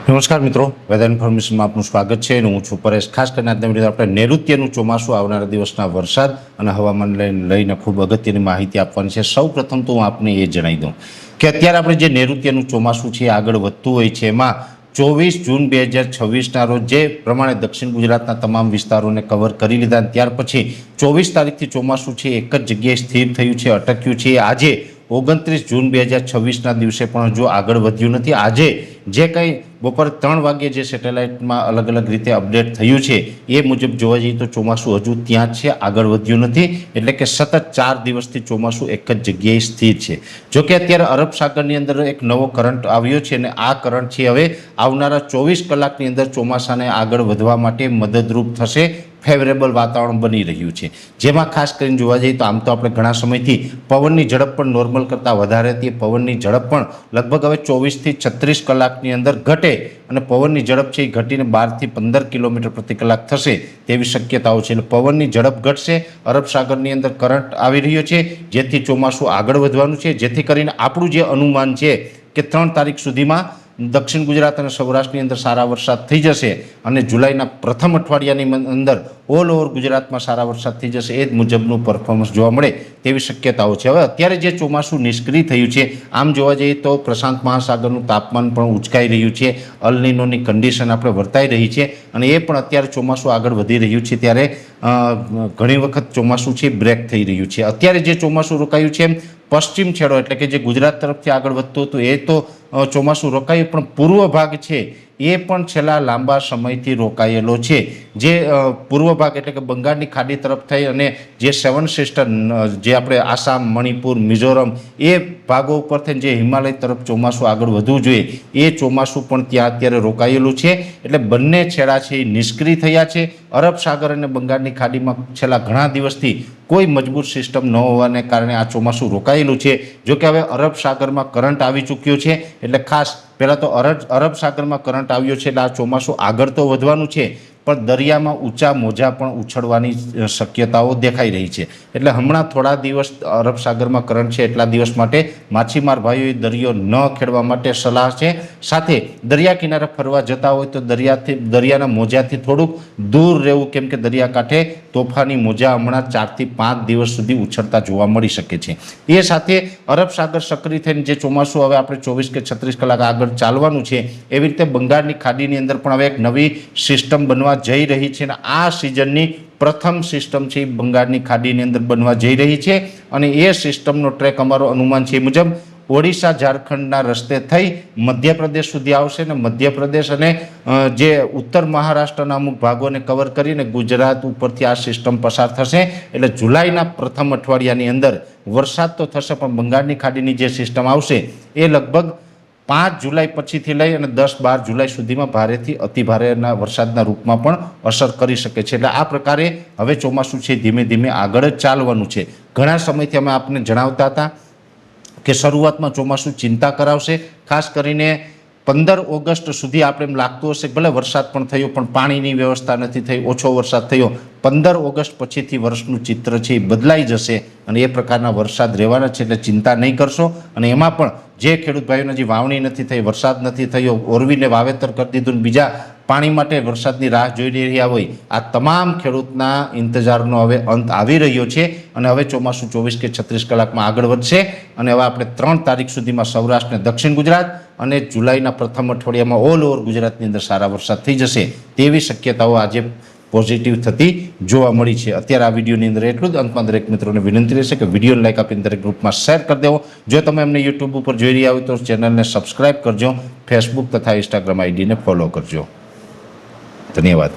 નમસ્કાર મિત્રો, વેધર ઇન્ફોર્મેશનમાં આપનું સ્વાગત છે. હું છું પરેશ. ખાસ કરીને આજના વિડીયો આપણે નૈઋત્યનું ચોમાસું, આવનારા દિવસના વરસાદ અને હવામાન લઈને ખૂબ અગત્યની માહિતી આપવાની છે. સૌ પ્રથમ તો હું આપને એ જણાવી દઉં કે અત્યારે આપણે જે નૈઋત્યનું ચોમાસું છે આગળ વધતું હોય છે, એમાં 24 જૂન 2026ના રોજ જે પ્રમાણે દક્ષિણ ગુજરાતના તમામ વિસ્તારોને કવર કરી લીધા, ત્યાર પછી 24 તારીખથી ચોમાસું છે એક જ જગ્યાએ સ્થિર થયું છે, અટક્યું છે. આજે 29 જૂન 2026ના દિવસે પણ હજુ આગળ વધ્યું નથી. આજે જે કંઈ બપોરે 3 વાગ્યે જે સેટેલાઇટમાં અલગ અલગ રીતે અપડેટ થયું છે એ મુજબ જોવા જઈએ તો ચોમાસું હજુ ત્યાં જ છે, આગળ વધ્યું નથી. એટલે કે સતત 4 દિવસથી ચોમાસું એક જ જગ્યાએ સ્થિર છે. જોકે અત્યારે અરબ સાગરની અંદર એક નવો કરંટ આવ્યો છે અને આ કરંટ છે હવે આવનારા 24 કલાકની અંદર ચોમાસાને આગળ વધવા માટે મદદરૂપ થશે. ફેવરેબલ વાતાવરણ બની રહ્યું છે, જેમાં ખાસ કરીને જોવા જઈએ તો આમ તો આપણે ઘણા સમયથી પવનની ઝડપ પણ નોર્મલ કરતાં વધારે હતી. પવનની ઝડપ પણ લગભગ હવે 24થી 36 કલાકની અંદર ઘટે અને પવનની ઝડપ છે એ ઘટીને 12 થી 15 કિલોમીટર પ્રતિ કલાક થશે તેવી શક્યતાઓ છે. એટલે પવનની ઝડપ ઘટશે. અરબ સાગરની અંદર કરંટ આવી રહ્યો છે, જેથી ચોમાસું આગળ વધવાનું છે. જેથી કરીને આપણું જે અનુમાન છે કે 3 તારીખ સુધીમાં દક્ષિણ ગુજરાત અને સૌરાષ્ટ્રની અંદર સારા વરસાદ થઈ જશે અને જુલાઈના પ્રથમ અઠવાડિયાની અંદર ઓલ ઓવર ગુજરાતમાં સારા વરસાદ થઈ જશે. એ જ મુજબનું પરફોર્મન્સ જોવા મળે તેવી શક્યતાઓ છે. હવે અત્યારે જે ચોમાસું નિષ્ક્રિય થયું છે, આમ જોવા જઈએ તો પ્રશાંત મહાસાગરનું તાપમાન પણ ઉંચકાઈ રહ્યું છે, અલ નીનોની કન્ડિશન આપણે વર્તાઈ રહી છે અને એ પણ અત્યારે ચોમાસું આગળ વધી રહ્યું છે ત્યારે ઘણી વખત ચોમાસું છે બ્રેક થઈ રહ્યું છે. અત્યારે જે ચોમાસું રોકાયું છે પશ્ચિમ છેડો એટલે કે જે ગુજરાત તરફથી આગળ વધતું હતું એ તો ચોમાસું રોકાયું, પણ પૂર્વ ભાગ છે એ પણ છેલ્લા લાંબા સમયથી રોકાયેલો છે. જે પૂર્વ ભાગ એટલે કે બંગાળની ખાડી તરફ થઈ અને જે 7 સિસ્ટર જે આપણે આસામ, મણિપુર, મિઝોરમ એ ભાગો ઉપર થઈને જે હિમાલય તરફ ચોમાસું આગળ વધવું જોઈએ એ ચોમાસું પણ ત્યાં અત્યારે રોકાયેલું છે. એટલે બંને છેડા છે એ નિષ્ક્રિય થયા છે. અરબ સાગર અને બંગાળની ખાડીમાં છેલ્લા ઘણા દિવસથી કોઈ મજબૂત સિસ્ટમ ન હોવાને કારણે આ ચોમાસું રોકાયેલું છે. જોકે હવે અરબ સાગરમાં કરંટ આવી ચૂક્યો છે, એટલે ખાસ પહેલાં તો અરબ સાગરમાં કરંટ આવ્યો છે એટલે આ ચોમાસું આગળ તો વધવાનું છે, પણ દરિયામાં ઊંચા મોજા પણ ઉછળવાની શક્યતાઓ દેખાઈ રહી છે. એટલે હમણાં થોડા દિવસ અરબ સાગરમાં કરંટ છે એટલા દિવસ માટે માછીમાર ભાઈઓએ દરિયો ન ખેડવા માટે સલાહ છે. સાથે દરિયા કિનારે ફરવા જતા હોય તો દરિયાના મોજાથી થોડુંક દૂર રહેવું, કેમ કે દરિયાકાંઠે તોફાની મોજા હમણાં 4 થી 5 દિવસ સુધી ઉછળતા જોવા મળી શકે છે. એ સાથે અરબ સાગર સક્રિય થઈને જે ચોમાસું હવે આપણે 24 કે 36 કલાક આગળ ચાલવાનું છે, એવી રીતે બંગાળની ખાડીની અંદર પણ હવે એક નવી સિસ્ટમ બનવા જઈ રહી છે અને આ સિઝનની પ્રથમ સિસ્ટમ છે એ બંગાળની ખાડીની અંદર બનવા જઈ રહી છે અને એ સિસ્ટમનો ટ્રેક અમારો અનુમાન છે એ મુજબ ઓડિશા, ઝારખંડના રસ્તે થઈ મધ્યપ્રદેશ સુધી આવશે અને મધ્યપ્રદેશ અને જે ઉત્તર મહારાષ્ટ્રના અમુક ભાગોને કવર કરીને ગુજરાત ઉપરથી આ સિસ્ટમ પસાર થશે. એટલે જુલાઈના પ્રથમ અઠવાડિયાની અંદર વરસાદ તો થશે, પણ બંગાળની ખાડીની જે સિસ્ટમ આવશે એ લગભગ 5 જુલાઈ પછીથી લઈ અને 10-12 જુલાઈ સુધીમાં ભારેથી અતિભારેના વરસાદના રૂપમાં પણ અસર કરી શકે છે. એટલે આ પ્રકારે હવે ચોમાસું છે ધીમે ધીમે આગળ જ ચાલવાનું છે. ઘણા સમયથી અમે આપને જણાવતા હતા કે શરૂઆતમાં ચોમાસું ચિંતા કરાવશે. ખાસ કરીને 15 ઓગસ્ટ સુધી આપણે એમ લાગતું હશે ભલે વરસાદ પણ થયો પણ પાણીની વ્યવસ્થા નથી થઈ, ઓછો વરસાદ થયો. 15 ઓગસ્ટ પછીથી વર્ષનું ચિત્ર છે એ બદલાઈ જશે અને એ પ્રકારના વરસાદ રહેવાના છે. એટલે ચિંતા નહીં કરશો. અને એમાં પણ જે ખેડૂત ભાઈઓને જે વાવણી નથી થઈ, વરસાદ નથી થયો, ઓરવીને વાવેતર કરી દીધું ને બીજા પાણી માટે વરસાદની રાહ જોઈ રહ્યા હોય, આ તમામ ખેડૂતના ઇંતજારનો હવે અંત આવી રહ્યો છે અને હવે ચોમાસું 24 કે 36 કલાકમાં આગળ વધશે અને હવે આપણે 3 તારીખ સુધીમાં સૌરાષ્ટ્ર અને દક્ષિણ ગુજરાત અને જુલાઈના પ્રથમ અઠવાડિયામાં ઓલ ઓવર ગુજરાતની અંદર સારા વરસાદ થઈ જશે તેવી શક્યતાઓ આજે પોઝિટિવ થતી જોવા મળી છે. અત્યારે આ વિડીયોની અંદર એટલું જ. અંતમાં દરેક મિત્રોને વિનંતી રહેશે કે વિડીયોને લાઈક આપીને દરેક ગ્રુપમાં શેર કરી દેવો. જો તમે અમને યુટ્યુબ ઉપર જોઈ રહ્યા હોય તો ચેનલને સબસ્ક્રાઈબ કરજો, ફેસબુક તથા ઇન્સ્ટાગ્રામ આઈડીને ફોલો કરજો. ધન્યવાદ.